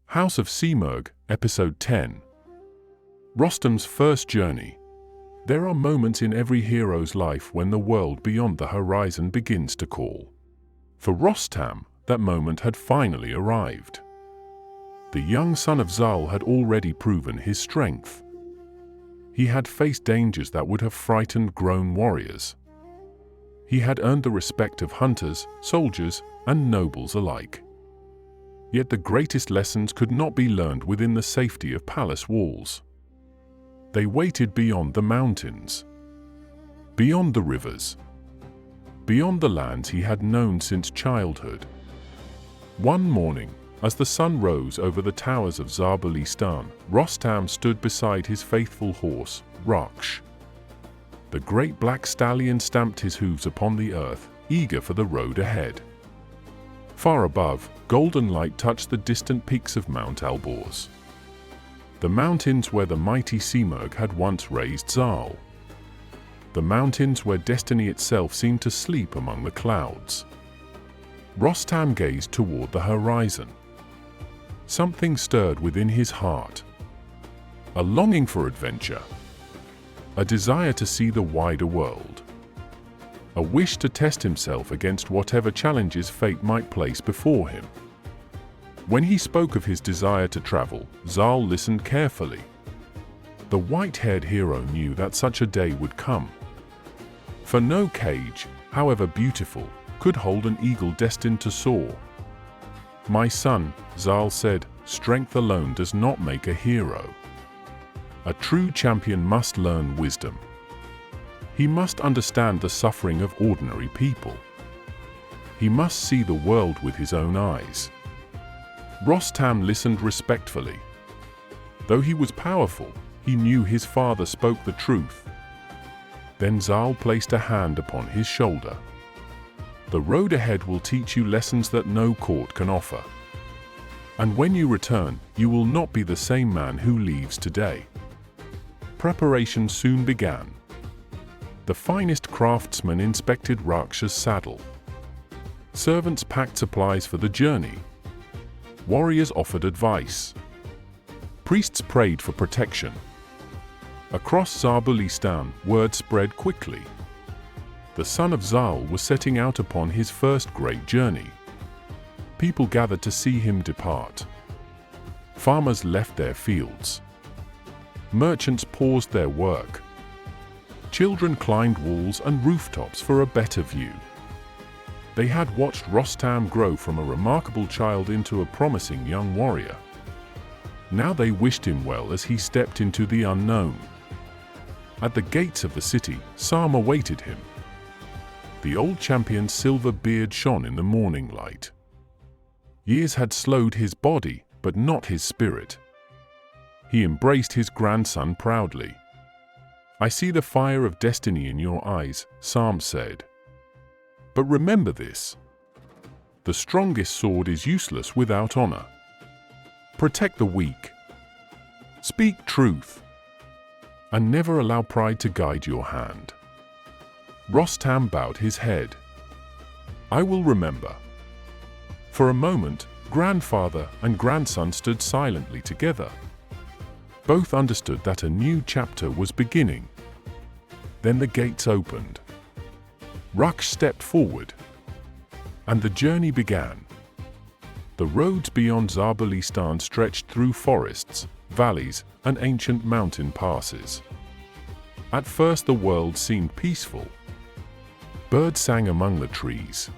House of Simurgh, Episode 10. Rostam's first journey. There are moments in every hero's life when the world beyond the horizon begins to call. For Rostam, that moment had finally arrived. The young son of Zal had already proven his strength. He had faced dangers that would have frightened grown warriors. He had earned the respect of hunters, soldiers, and nobles alike. Yet the greatest lessons could not be learned within the safety of palace walls. They waited beyond the mountains, beyond the rivers, beyond the lands he had known since childhood. One morning, as the sun rose over the towers of Zabulistan, Rostam stood beside his faithful horse, Rakhsh. The great black stallion stamped his hooves upon the earth, eager for the road ahead. Far above, golden light touched the distant peaks of Mount Alborz, the mountains where the mighty Simurgh had once raised Zal. The mountains where destiny itself seemed to sleep among the clouds. Rostam gazed toward the horizon. Something stirred within his heart. A longing for adventure. A desire to see the wider world. A wish to test himself against whatever challenges fate might place before him. When he spoke of his desire to travel, Zal listened carefully. The white-haired hero knew that such a day would come. For no cage, however beautiful, could hold an eagle destined to soar. "My son," Zal said, "strength alone does not make a hero. A true champion must learn wisdom. He must understand the suffering of ordinary people. He must see the world with his own eyes." Rostam listened respectfully. Though he was powerful, he knew his father spoke the truth. Then Zal placed a hand upon his shoulder. "The road ahead will teach you lessons that no court can offer. And when you return, you will not be the same man who leaves today." Preparation soon began. The finest craftsmen inspected Rakhsh's saddle. Servants packed supplies for the journey. Warriors offered advice. Priests prayed for protection. Across Zabulistan, word spread quickly. The son of Zal was setting out upon his first great journey. People gathered to see him depart. Farmers left their fields. Merchants paused their work. Children climbed walls and rooftops for a better view. They had watched Rostam grow from a remarkable child into a promising young warrior. Now they wished him well as he stepped into the unknown. At the gates of the city, Sam awaited him. The old champion's silver beard shone in the morning light. Years had slowed his body, but not his spirit. He embraced his grandson proudly. "I see the fire of destiny in your eyes," Sam said. "But remember this. The strongest sword is useless without honor. Protect the weak. Speak truth. And never allow pride to guide your hand." Rostam bowed his head. "I will remember." For a moment, grandfather and grandson stood silently together. Both understood that a new chapter was beginning. Then the gates opened. Rakhsh stepped forward, and the journey began. The roads beyond Zabulistan stretched through forests, valleys, and ancient mountain passes. At first the world seemed peaceful. Birds sang among the trees.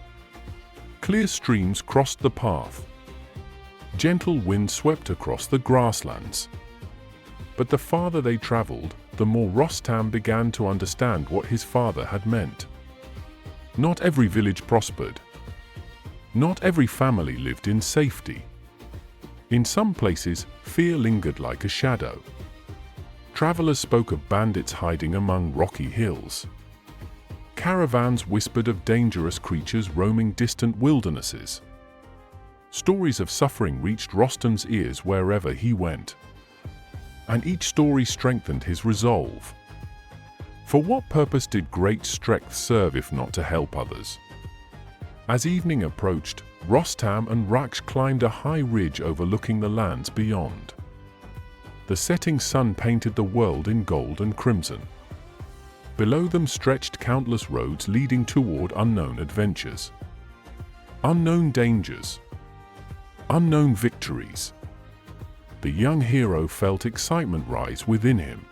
Clear streams crossed the path. Gentle wind swept across the grasslands. But the farther they traveled, the more Rostam began to understand what his father had meant. Not every village prospered. Not every family lived in safety. In some places, fear lingered like a shadow. Travelers spoke of bandits hiding among rocky hills. Caravans whispered of dangerous creatures roaming distant wildernesses. Stories of suffering reached Rostam's ears wherever he went. And each story strengthened his resolve. For what purpose did great strength serve if not to help others? As evening approached, Rostam and Rakhsh climbed a high ridge overlooking the lands beyond. The setting sun painted the world in gold and crimson. Below them stretched countless roads leading toward unknown adventures. Unknown dangers. Unknown victories. The young hero felt excitement rise within him.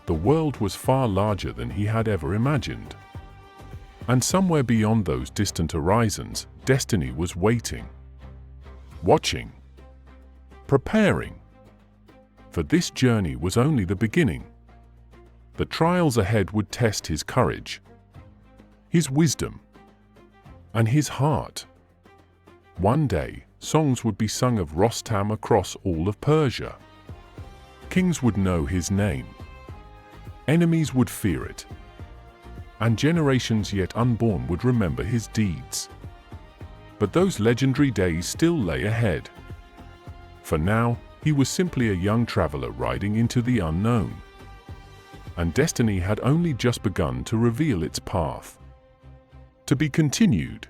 The world was far larger than he had ever imagined. And somewhere beyond those distant horizons, destiny was waiting. Watching. Preparing. For this journey was only the beginning. The trials ahead would test his courage, his wisdom, and his heart. One day, songs would be sung of Rostam across all of Persia. Kings would know his name. Enemies would fear it. And generations yet unborn would remember his deeds. But those legendary days still lay ahead. For now, he was simply a young traveler riding into the unknown. And destiny had only just begun to reveal its path. To be continued.